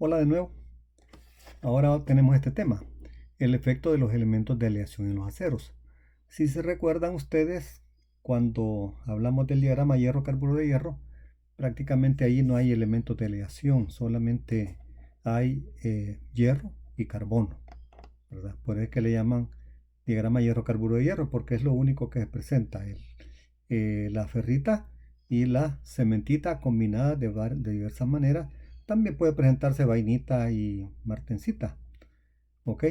Hola de nuevo. Ahora tenemos este tema, el efecto de los elementos de aleación en los aceros. Si se recuerdan ustedes, cuando hablamos del diagrama hierro-carburo de hierro, prácticamente ahí no hay elementos de aleación, solamente hay hierro y carbono, ¿verdad? Por eso es que le llaman diagrama hierro-carburo de hierro, porque es lo único que se presenta, la ferrita y la cementita combinadas de diversas maneras. También puede presentarse vainita y martensita, ¿ok?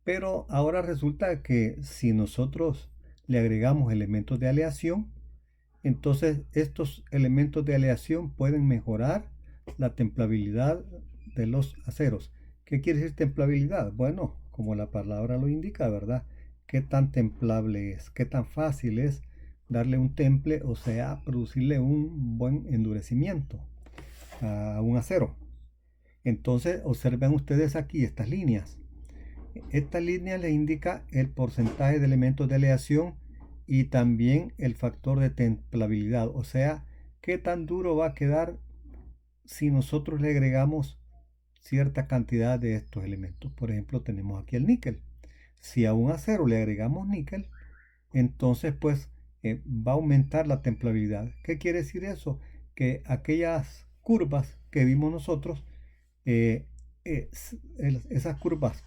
Pero ahora resulta que si nosotros le agregamos elementos de aleación, entonces estos elementos de aleación pueden mejorar la templabilidad de los aceros. ¿Qué quiere decir templabilidad? Bueno, como la palabra lo indica, ¿verdad? ¿Qué tan templable es? ¿Qué tan fácil es darle un temple, o sea, producirle un buen endurecimiento a un acero? Entonces, observen ustedes aquí estas líneas. Esta línea le indica el porcentaje de elementos de aleación y también el factor de templabilidad, o sea, qué tan duro va a quedar si nosotros le agregamos cierta cantidad de estos elementos. Por ejemplo, tenemos aquí el níquel. Si a un acero le agregamos níquel, entonces pues va a aumentar la templabilidad. ¿Qué quiere decir eso? Que aquellas curvas que vimos nosotros, eh, esas curvas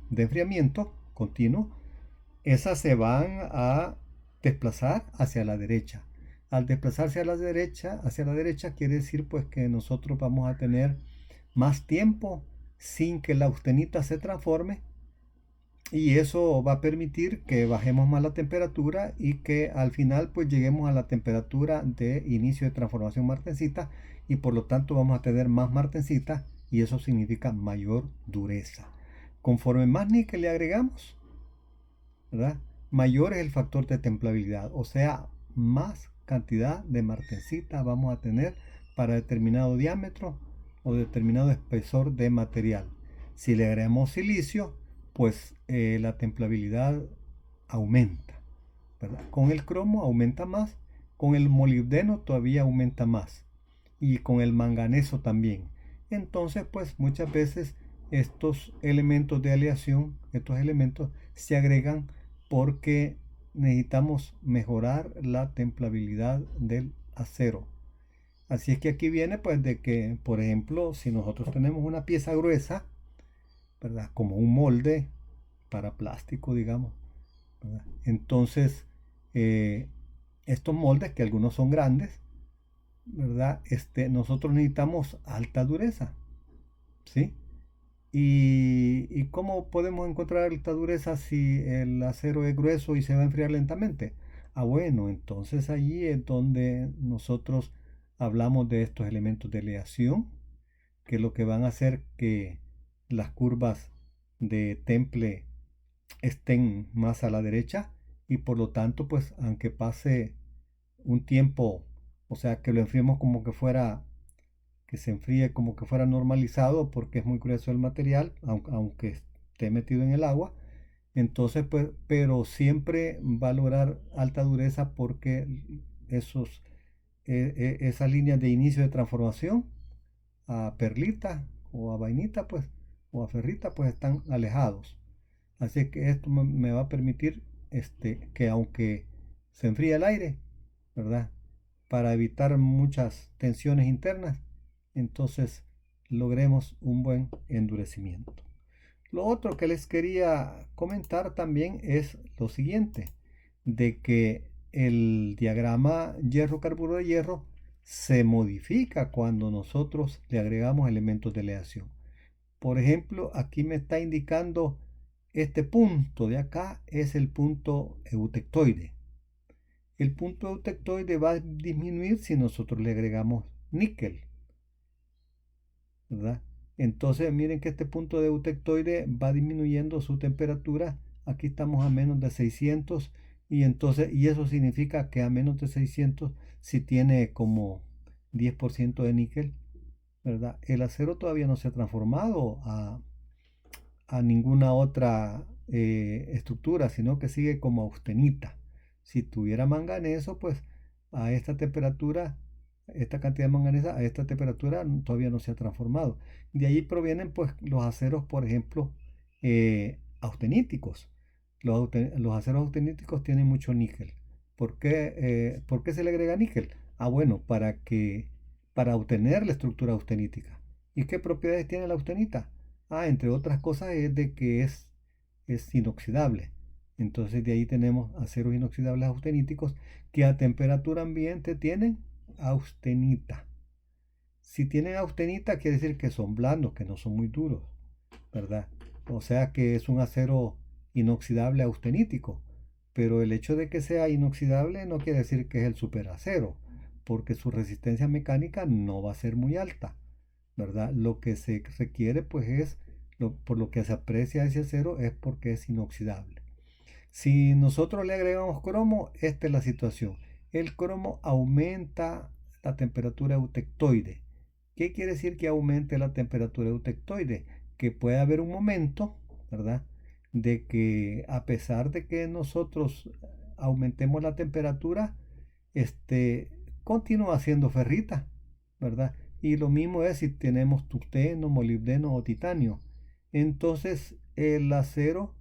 de enfriamiento continuo, esas se van a desplazar hacia la derecha. Al desplazarse hacia la derecha quiere decir pues que nosotros vamos a tener más tiempo sin que la austenita se transforme, y eso va a permitir que bajemos más la temperatura y que al final pues lleguemos a la temperatura de inicio de transformación martensita, y por lo tanto vamos a tener más martensita y eso significa mayor dureza. Conforme más níquel le agregamos, ¿verdad? Mayor es el factor de templabilidad, o sea, más cantidad de martensita vamos a tener para determinado diámetro o determinado espesor de material. Si le agregamos silicio, pues la templabilidad aumenta, ¿verdad? Con el cromo aumenta más, con el molibdeno todavía aumenta más y con el manganeso también. Entonces, pues muchas veces estos elementos de aleación, estos elementos se agregan porque necesitamos mejorar la templabilidad del acero. Así es que aquí viene pues de que, por ejemplo, si nosotros tenemos una pieza gruesa, ¿verdad? Como un molde para plástico, digamos, ¿verdad? Entonces, eh, estos moldes, que algunos son grandes, ¿verdad? Nosotros necesitamos alta dureza, ¿sí? ¿Y cómo podemos encontrar alta dureza si el acero es grueso y se va a enfriar lentamente? Ah, bueno, entonces allí es donde nosotros hablamos de estos elementos de aleación, que lo que van a hacer que las curvas de temple estén más a la derecha, y por lo tanto, pues aunque pase un tiempo, o sea, que lo enfriemos como que fuera, que se enfríe como que fuera normalizado, porque es muy grueso el material, aunque esté metido en el agua. Entonces, pues, pero siempre va a lograr alta dureza porque esos, esas líneas de inicio de transformación a perlita o a vainita, pues, o a ferrita, pues están alejados. Así que esto me va a permitir que aunque se enfríe el aire, ¿verdad? Para evitar muchas tensiones internas, entonces logremos un buen endurecimiento. Lo otro que les quería comentar también es lo siguiente, de que el diagrama hierro-carburo de hierro se modifica cuando nosotros le agregamos elementos de aleación. Por ejemplo, aquí me está indicando este punto de acá es el punto eutectoide. El punto eutectoide va a disminuir si nosotros le agregamos níquel, ¿verdad? Entonces miren que este punto de eutectoide va disminuyendo su temperatura. Aquí estamos a menos de 600, y eso significa que a menos de 600, si tiene como 10% de níquel, ¿verdad? El acero todavía no se ha transformado a ninguna otra estructura, sino que sigue como austenita. Si tuviera manganeso, pues a esta temperatura esta cantidad de manganeso a esta temperatura todavía no se ha transformado. De ahí provienen pues los aceros, por ejemplo, austeníticos. Los aceros austeníticos tienen mucho níquel. ¿Por qué se le agrega níquel? Ah, bueno, para obtener la estructura austenítica. ¿Y qué propiedades tiene la austenita? Ah, entre otras cosas es de que es inoxidable. Entonces de ahí tenemos aceros inoxidables austeníticos que a temperatura ambiente tienen austenita. Si tienen austenita quiere decir que son blandos, que no son muy duros, ¿verdad? O sea que es un acero inoxidable austenítico. Pero el hecho de que sea inoxidable no quiere decir que es el superacero, porque su resistencia mecánica no va a ser muy alta, ¿verdad? Lo que se requiere pues por lo que se aprecia ese acero es porque es inoxidable. Si nosotros le agregamos cromo, esta es la situación. El cromo aumenta la temperatura eutectoide. ¿Qué quiere decir que aumente la temperatura eutectoide? Que puede haber un momento, ¿verdad? De que a pesar de que nosotros aumentemos la temperatura, este continúa siendo ferrita, ¿verdad? Y lo mismo es si tenemos tungsteno, molibdeno o titanio. Entonces el acero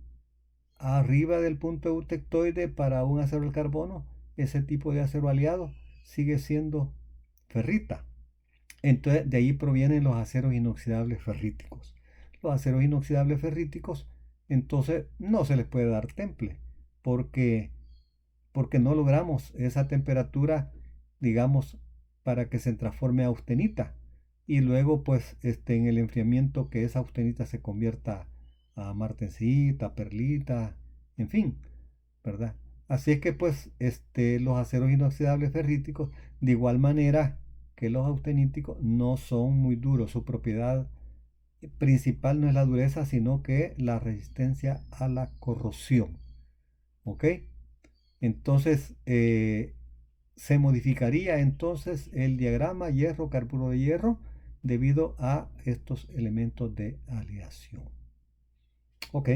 arriba del punto eutectoide para un acero del carbono, ese tipo de acero aliado sigue siendo ferrita. Entonces de ahí provienen los aceros inoxidables ferríticos. Los aceros inoxidables ferríticos, entonces no se les puede dar temple porque, porque no logramos esa temperatura, digamos, para que se transforme a austenita. Y luego, pues, en el enfriamiento que esa austenita se convierta a martensita, perlita, en fin, ¿verdad? Así es que, pues, los aceros inoxidables ferríticos, de igual manera que los austeníticos, no son muy duros. Su propiedad principal no es la dureza, sino que la resistencia a la corrosión. ¿Ok? Entonces, se modificaría entonces el diagrama hierro, carburo de hierro, debido a estos elementos de aleación. Ok.